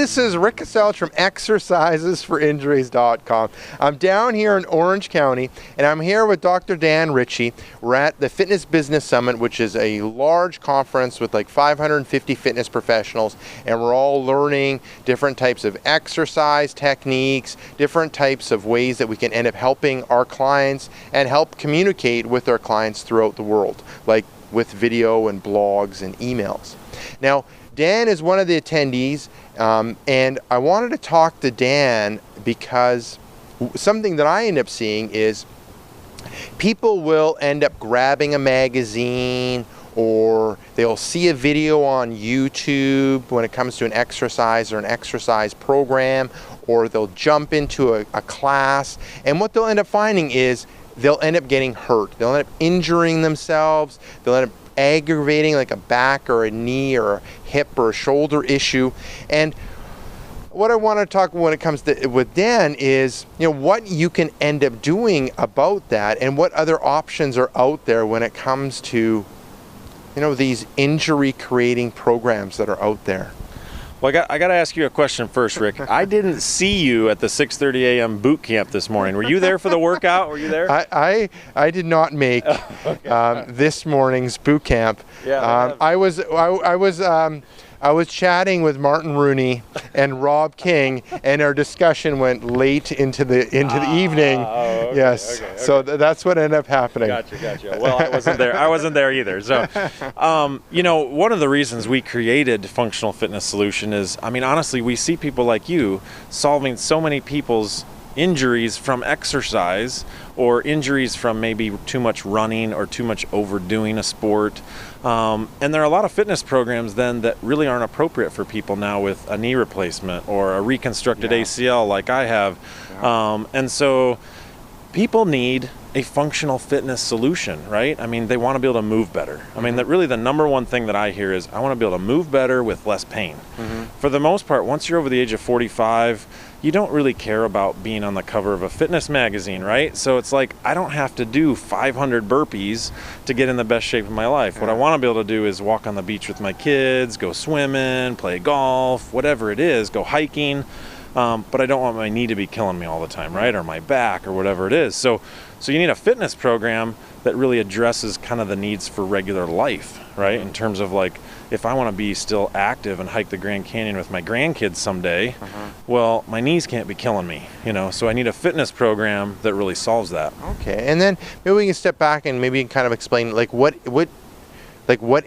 this is Rick Caselch from exercisesforinjuries.com. I'm down here in Orange County, and I'm here with Dr. Dan Ritchie. We're at the Fitness Business Summit, which is a large conference with like 550 fitness professionals, and we're all learning different types of exercise techniques, different types of ways that we can end up helping our clients and help communicate with our clients throughout the world, like with video and blogs and emails. Now, Dan is one of the attendees, and I wanted to talk to Dan because something that I end up seeing is people will end up grabbing a magazine, or they'll see a video on YouTube when it comes to an exercise or an exercise program, or they'll jump into a class, and what they'll end up finding is they'll end up getting hurt. They'll end up injuring themselves. They'll end up aggravating like a back or a knee or a hip or a shoulder issue. And what I want to talk when it comes to with Dan is, what you can end up doing about that and what other options are out there when it comes to, these injury creating programs that are out there. Well, I got to ask you a question first, Rick. I didn't see you at the 6:30 a.m. boot camp this morning. Were you there for the workout? Were you there? I did not make this morning's boot camp. Yeah, I was chatting with Martin Rooney and Rob King, and our discussion went late into the evening. Okay, yes, okay. So that's what ended up happening. Gotcha. Well, I wasn't there. I wasn't there either. So, one of the reasons we created Functional Fitness Solution is, honestly, we see people like you solving so many people's injuries from exercise, or injuries from maybe too much running or too much overdoing a sport. And there are a lot of fitness programs then that really aren't appropriate for people now with a knee replacement or a reconstructed ACL like I have. And so people need a functional fitness solution, right? They want to be able to move better. That really the number one thing that I hear is I want to be able to move better with less pain. For the most part, once you're over the age of 45, you don't really care about being on the cover of a fitness magazine, right? So it's like, I don't have to do 500 burpees to get in the best shape of my life. What I want to be able to do is walk on the beach with my kids, go swimming, play golf, whatever it is, go hiking. But I don't want my knee to be killing me all the time, right? Or my back or whatever it is. So you need a fitness program that really addresses kind of the needs for regular life, right? In terms of like, if I want to be still active and hike the Grand Canyon with my grandkids someday, well, my knees can't be killing me, so I need a fitness program that really solves that. Okay, and then maybe we can step back and maybe kind of explain what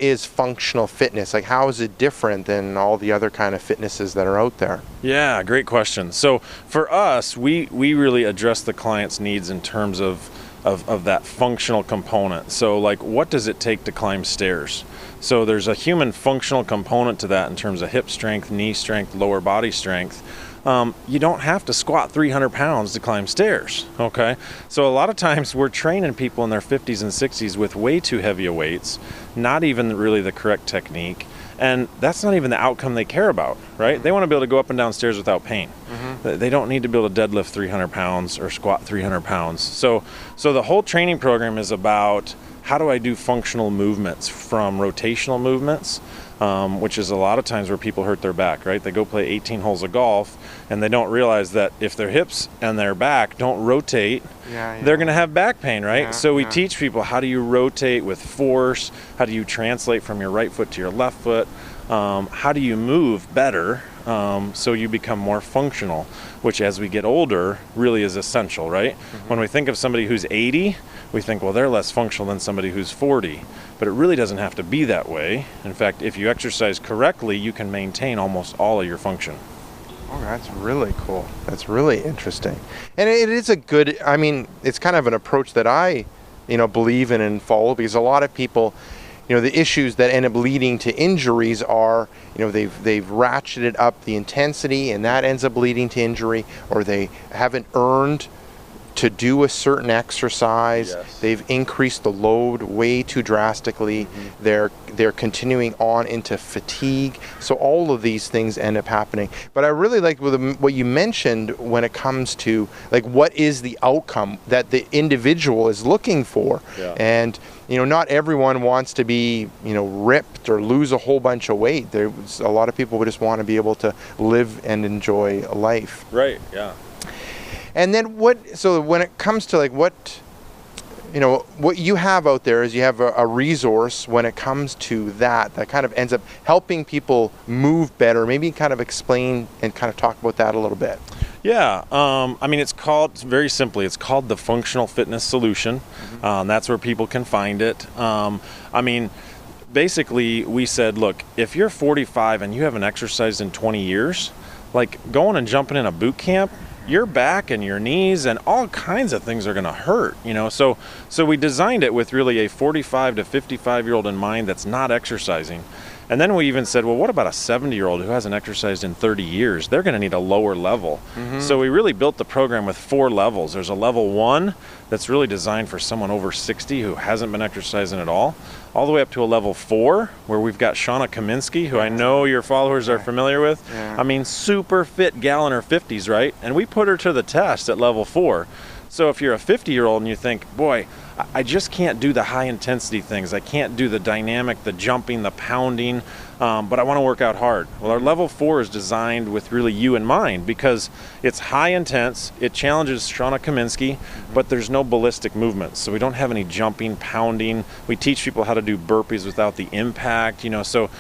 is functional fitness? Like, how is it different than all the other kind of fitnesses that are out there? Yeah, great question. So for us, we really address the client's needs in terms of that functional component. So like, what does it take to climb stairs? So there's a human functional component to that in terms of hip strength, knee strength, lower body strength. You don't have to squat 300 pounds to climb stairs, okay? So a lot of times we're training people in their 50s and 60s with way too heavy weights, not even really the correct technique, and that's not even the outcome they care about, right? They want to be able to go up and down stairs without pain. They don't need to be able to deadlift 300 pounds or squat 300 pounds. So the whole training program is about how do I do functional movements from rotational movements, which is a lot of times where people hurt their back, right? They go play 18 holes of golf and they don't realize that if their hips and their back don't rotate, they're going to have back pain, right? So we teach people, how do you rotate with force? How do you translate from your right foot to your left foot? How do you move better so you become more functional, which as we get older really is essential, right? When we think of somebody who's 80, we think, well, they're less functional than somebody who's 40. But it really doesn't have to be that way. In fact, if you exercise correctly, you can maintain almost all of your function. Oh, that's really cool. That's really interesting. And it is a good, it's kind of an approach that I, believe in and follow, because a lot of people, the issues that end up leading to injuries are, they've ratcheted up the intensity and that ends up leading to injury, or they haven't earned to do a certain exercise. Yes. They've increased the load way too drastically. They're continuing on into fatigue. So all of these things end up happening. But I really like what you mentioned when it comes to like what is the outcome that the individual is looking for. Yeah. And not everyone wants to be ripped or lose a whole bunch of weight. There's a lot of people who just want to be able to live and enjoy life. Right. Yeah. And then so when it comes to like what you have out there is you have a resource when it comes to that kind of ends up helping people move better. Maybe kind of explain and kind of talk about that a little bit. Yeah, I mean, very simply, it's called the Functional Fitness Solution. That's where people can find it. I mean, basically, we said, look, if you're 45 and you haven't exercised in 20 years, like going and jumping in a boot camp, your back and your knees and all kinds of things are going to hurt, So we designed it with really a 45 to 55-year-old in mind that's not exercising. And then we even said, well, what about a 70-year-old who hasn't exercised in 30 years? They're going to need a lower level. So we really built the program with 4 levels. There's a level 1 that's really designed for someone over 60 who hasn't been exercising at all the way up to a level 4 where we've got Shauna Kaminsky, who I know your followers are familiar with. I mean, super fit gal in her 50s, right? And we put her to the test at level 4. So if you're a 50-year-old and you think, boy, I just can't do the high intensity things. I can't do the dynamic, the jumping, the pounding, but I want to work out hard. Well, our level 4 is designed with really you in mind because it's high intense. It challenges Shauna Kaminsky, but there's no ballistic movements. So we don't have any jumping, pounding. We teach people how to do burpees without the impact, So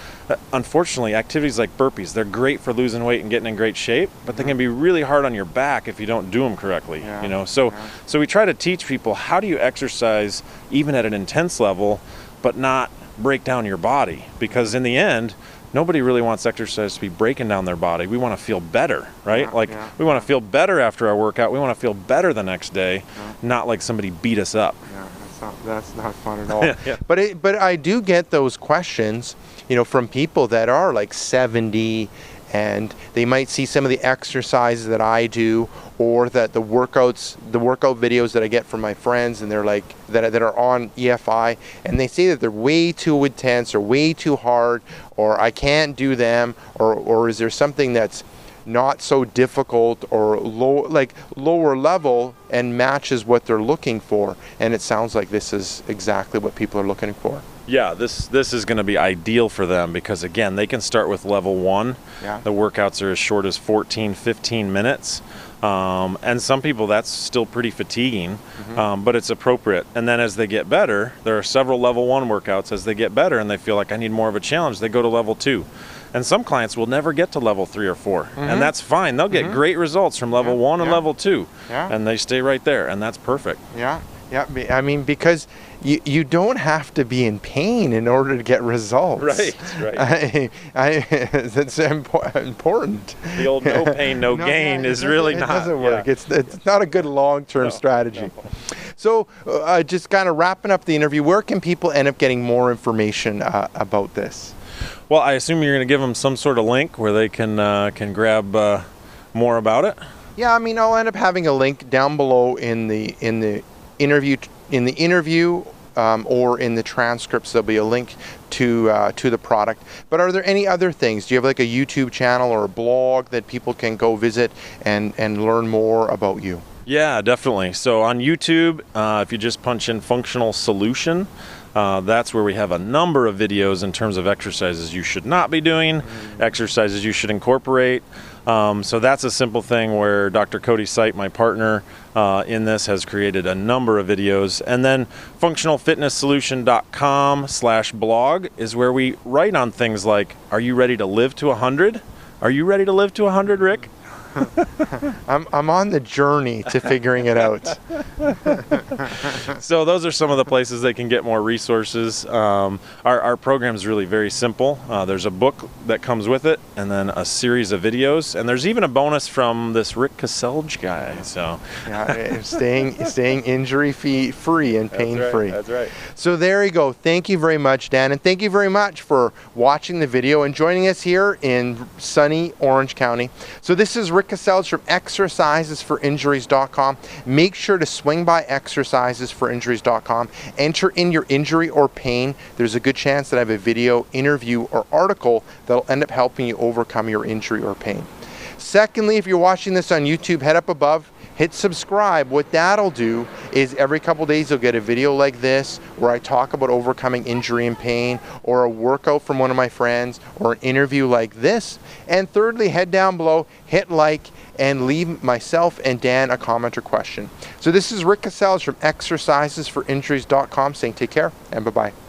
unfortunately, activities like burpees, they're great for losing weight and getting in great shape, but they can be really hard on your back if you don't do them correctly, So we try to teach people, how do you exercise even at an intense level, but not break down your body? Because in the end, nobody really wants exercise to be breaking down their body. We want to feel better, right? We want to feel better after our workout. We want to feel better the next day, not like somebody beat us up. That's not fun at all. But I do get those questions, from people that are like 70 and they might see some of the exercises that I do, or that the workout videos that I get from my friends, and they're like that are on EFI, and they say that they're way too intense or way too hard, or I can't do them, or is there something that's not so difficult or lower level and matches what they're looking for? And it sounds like this is exactly what people are looking for. Yeah, this is going to be ideal for them because, again, they can start with level 1. The workouts are as short as 14, 15 minutes. And some people, that's still pretty fatiguing, but it's appropriate. And then as they get better, there are several level 1 workouts. As they get better and they feel like I need more of a challenge, they go to level 2. And some clients will never get to level 3 or 4, and that's fine. They'll get great results from level 1 and level 2, and they stay right there, and that's perfect. I mean, because you don't have to be in pain in order to get results. Right. That's important. The old no pain, no gain is really not. It doesn't work. It's not a good long-term strategy. No. So just kind of wrapping up the interview, where can people end up getting more information about this? Well, I assume you're going to give them some sort of link where they can grab more about it. Yeah, I mean, I'll end up having a link down below in the interview or in the transcripts. There'll be a link to the product. But are there any other things? Do you have like a YouTube channel or a blog that people can go visit and learn more about you? Yeah, definitely. So on YouTube, if you just punch in Functional Solution, that's where we have a number of videos in terms of exercises you should not be doing, exercises you should incorporate. So that's a simple thing where Dr. Cody Sight, my partner in this, has created a number of videos. And then functionalfitnesssolution.com/blog is where we write on things like, are you ready to live to 100? Are you ready to live to 100, Rick? I'm on the journey to figuring it out. So those are some of the places they can get more resources. Our program is really very simple. There's a book that comes with it, and then a series of videos, and there's even a bonus from this Rick Kaselj guy. So staying injury free and pain free. That's right. So there you go. Thank you very much, Dan, and thank you very much for watching the video and joining us here in sunny Orange County. So this is Rick Rick Casellas from exercisesforinjuries.com. Make sure to swing by exercisesforinjuries.com. Enter in your injury or pain. There's a good chance that I have a video, interview, or article that'll end up helping you overcome your injury or pain. Secondly, if you're watching this on YouTube, head up above, hit subscribe. What that'll do is every couple days you'll get a video like this where I talk about overcoming injury and pain, or a workout from one of my friends, or an interview like this. And thirdly, head down below, hit like, and leave myself and Dan a comment or question. So this is Rick Casellas from exercisesforinjuries.com saying take care and bye-bye.